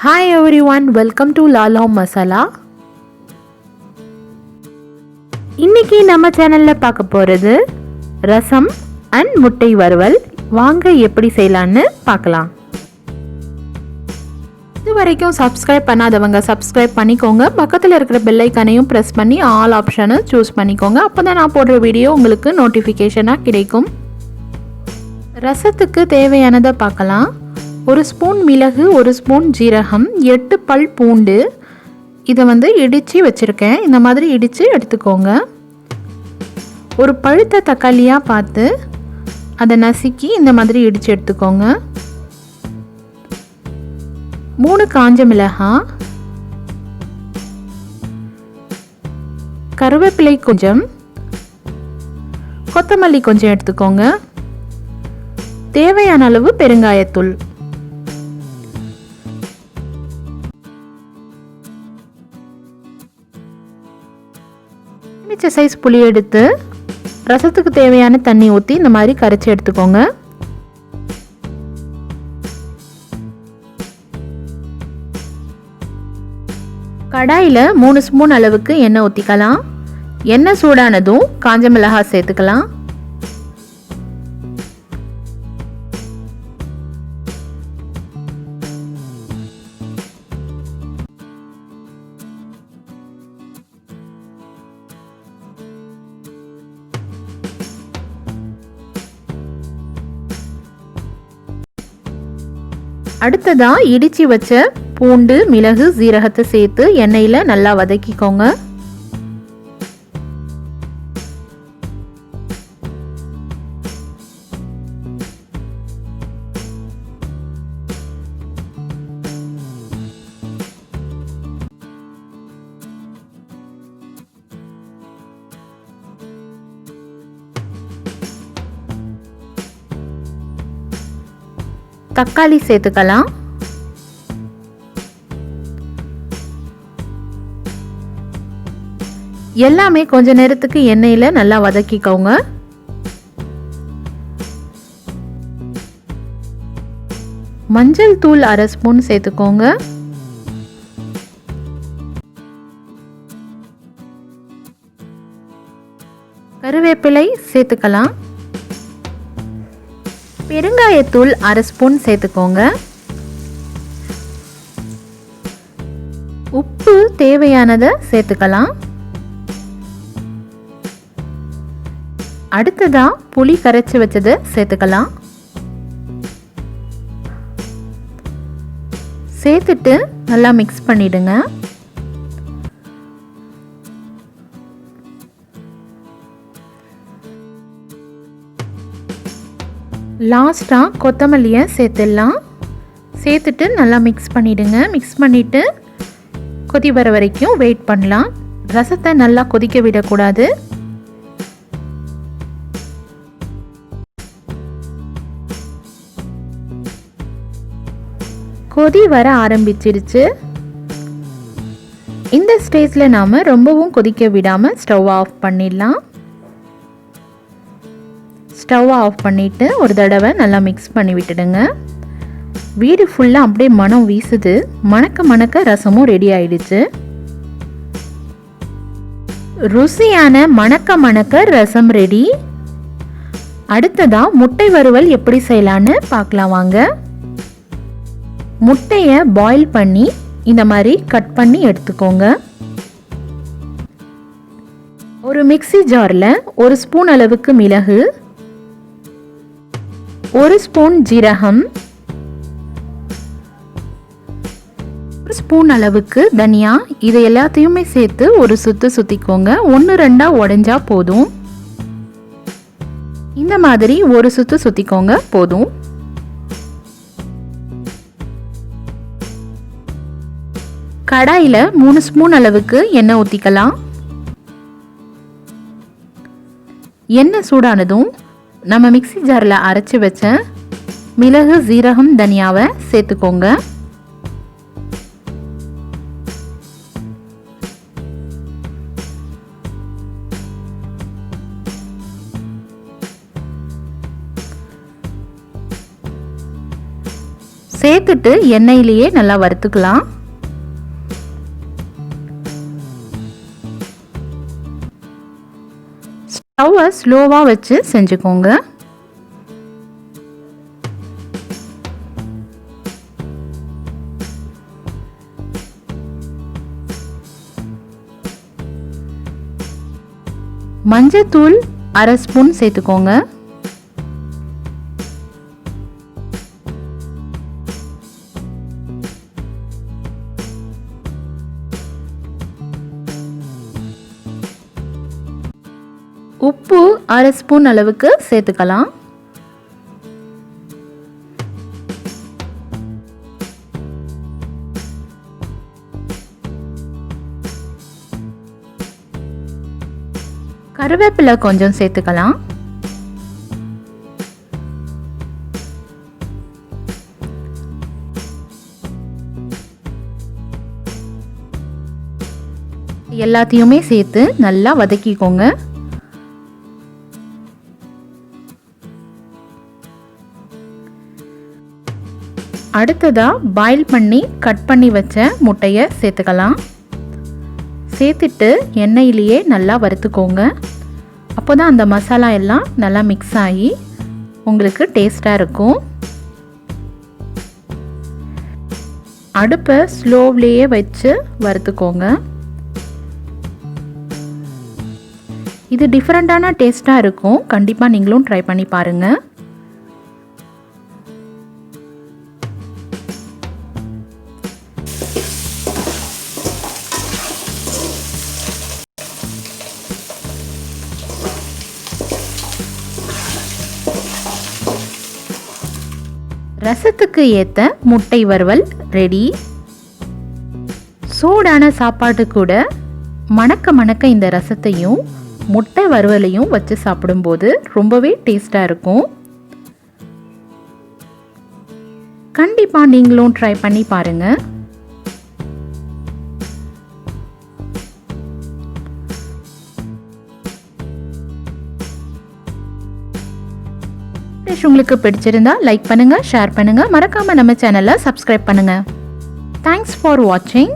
Hi everyone, welcome to Lala Masala. இன்னைக்கு நம்ம சேனல்ல பார்க்க போறது ரசம் அண்ட் முட்டை வறுவல். வாங்க எப்படி செய்யலாம்னு பார்க்கலாம். இதுவரைக்கும் சப்ஸ்கிரைப் பண்ணாதவங்க சப்ஸ்கிரைப் பண்ணிக்கோங்க. பக்கத்தில் இருக்கிற பெல் ஐகானையும் பிரஸ் பண்ணி ஆல் ஆப்ஷனை சூஸ் பண்ணிக்கோங்க. அப்போதான் நான் போடுற வீடியோ உங்களுக்கு நோட்டிஃபிகேஷனாக கிடைக்கும். ரசத்துக்கு தேவையானதை பார்க்கலாம். ஒரு ஸ்பூன் மிளகு, ஒரு ஸ்பூன் ஜீரகம், 8 பல் பூண்டு. இதை இடித்து வச்சுருக்கேன். இந்த மாதிரி இடித்து எடுத்துக்கோங்க. ஒரு பழுத்த தக்காளியாக பார்த்து அதை நசுக்கி இந்த மாதிரி இடித்து எடுத்துக்கோங்க. 3 காஞ்ச மிளகாய், கருவேப்பிலை கொஞ்சம், கொத்தமல்லி கொஞ்சம் எடுத்துக்கோங்க. தேவையான அளவு பெருங்காயத்தூள். மிச்ச சைஸ் புளி எடுத்து ரசத்துக்கு தேவையான தண்ணி ஊற்றி இந்த மாதிரி கரைச்சி எடுத்துக்கோங்க. கடாயில் 3 ஸ்பூன் அளவுக்கு எண்ணெய் ஊற்றிக்கலாம். எண்ணெய் சூடானதும் காஞ்ச மிளகாய் சேர்த்துக்கலாம். அடுத்ததா இடிச்சு வச்ச பூண்டு, மிளகு, சீரகத்தை சேர்த்து எண்ணெயில் நல்லா வதக்கிக்கோங்க. தக்காளி சேர்த்துக்கலாம். எல்லாமே கொஞ்ச நேரத்துக்கு எண்ணெயில் நல்லா வதக்கிக்கோங்க. மஞ்சள் தூள் 1/2 ஸ்பூன் சேர்த்துக்கோங்க. கருவேப்பிலை சேர்த்துக்கலாம். பெருங்காயத்தூள் 1/2 ஸ்பூன் சேர்த்துக்கோங்க. உப்பு தேவையானதை சேர்த்துக்கலாம். அடுத்ததா புளி கரைச்சி வச்சதை சேர்த்துக்கலாம். சேர்த்துட்டு நல்லா மிக்ஸ் பண்ணிடுங்க. லாஸ்ட்டாக கொத்தமல்லியை சேர்த்துடலாம். சேர்த்துட்டு நல்லா மிக்ஸ் பண்ணிவிடுங்க. மிக்ஸ் பண்ணிவிட்டு கொதி வர வரைக்கும் வெயிட் பண்ணலாம். ரசத்தை நல்லா கொதிக்க விடக்கூடாது. கொதி வர ஆரம்பிச்சிருச்சு. இந்த ஸ்டேஜில் நாம் ரொம்பவும் கொதிக்க விடாமல் ஸ்டவ் ஆஃப் பண்ணிடலாம். ஸ்டவ் ஆஃப் பண்ணிவிட்டு ஒரு தடவை நல்லா மிக்ஸ் பண்ணி விட்டுடுங்க. வீடு ஃபுல்லாக அப்படியே மனம் வீசுது. மணக்க மணக்க ரசமும் ரெடி ஆயிடுச்சு. ருசியான மணக்க மணக்க ரசம் ரெடி. அடுத்ததாக முட்டை வறுவல் எப்படி செய்யலான்னு பார்க்கலாம் வாங்க. முட்டையை பாயில் பண்ணி இந்த மாதிரி கட் பண்ணி எடுத்துக்கோங்க. ஒரு மிக்ஸி ஜாரில் 1 ஸ்பூன் அளவுக்கு மிளகு, 1 ஸ்பூன் ஜீரகம், 1 ஸ்பூன் அளவுக்கு தனியா, இது எல்லாத்தையுமே சேர்த்து ஒரு சுத்திக்கோங்க. 1-2 உடைஞ்சா போதும். இந்த மாதிரி ஒரு சுத்திக்கோங்க போதும். கடாயில் 3 ஸ்பூன் அளவுக்கு எண்ணெய் ஊற்றிக்கலாம். எண்ணெய் சூடானதும் நம்ம மிக்ஸி ஜாரில் அரைச்சி வச்ச மிளகு, சீரகம், தனியாவை சேர்த்துக்கோங்க. சேர்த்துட்டு எண்ணெயிலேயே நல்லா வறுத்துக்கலாம். ஸ்டவ்வை ஸ்லோவாக வச்சு செஞ்சுக்கோங்க. மஞ்சத்தூள் 1/2 ஸ்பூன் சேர்த்துக்கோங்க. உப்பு 1/2 ஸ்பூன் அளவுக்கு சேர்த்துக்கலாம். கருவேப்பிலை கொஞ்சம் சேர்த்துக்கலாம். எல்லாத்தையுமே சேர்த்து நல்லா வதக்கிக்கோங்க. அடுத்ததா பாயில் பண்ணி கட் பண்ணி வச்ச முட்டையை சேர்த்துக்கலாம். சேர்த்துட்டு எண்ணெயிலேயே நல்லா வறுத்துக்கோங்க. அப்போ தான் அந்த மசாலா எல்லாம் நல்லா மிக்ஸ் ஆகி உங்களுக்கு டேஸ்ட்டாக இருக்கும். அடுப்பை ஸ்லோவ்லேயே வச்சு வறுத்துக்கோங்க. இது டிஃப்ரெண்ட்டான டேஸ்ட்டாக இருக்கும். கண்டிப்பாக நீங்களும் ட்ரை பண்ணி பாருங்கள். ரசத்துக்கு ஏற்ற முட்டை வறுவல் ரெடி. சூடான சாப்பாட்டு கூட மணக்க மணக்க இந்த ரசத்தையும் முட்டை வறுவலையும் வச்சு சாப்பிடும்போது ரொம்பவே டேஸ்டாக இருக்கும். கண்டிப்பாக நீங்களும் ட்ரை பண்ணி பாருங்கள். உங்களுக்கு பிடிச்சிருந்தா லைக் பண்ணுங்க, ஷேர் பண்ணுங்க, மறக்காம நம்ம சேனலை சப்ஸ்கிரைப் பண்ணுங்க. தேங்க்ஸ் ஃபார் வாட்சிங்.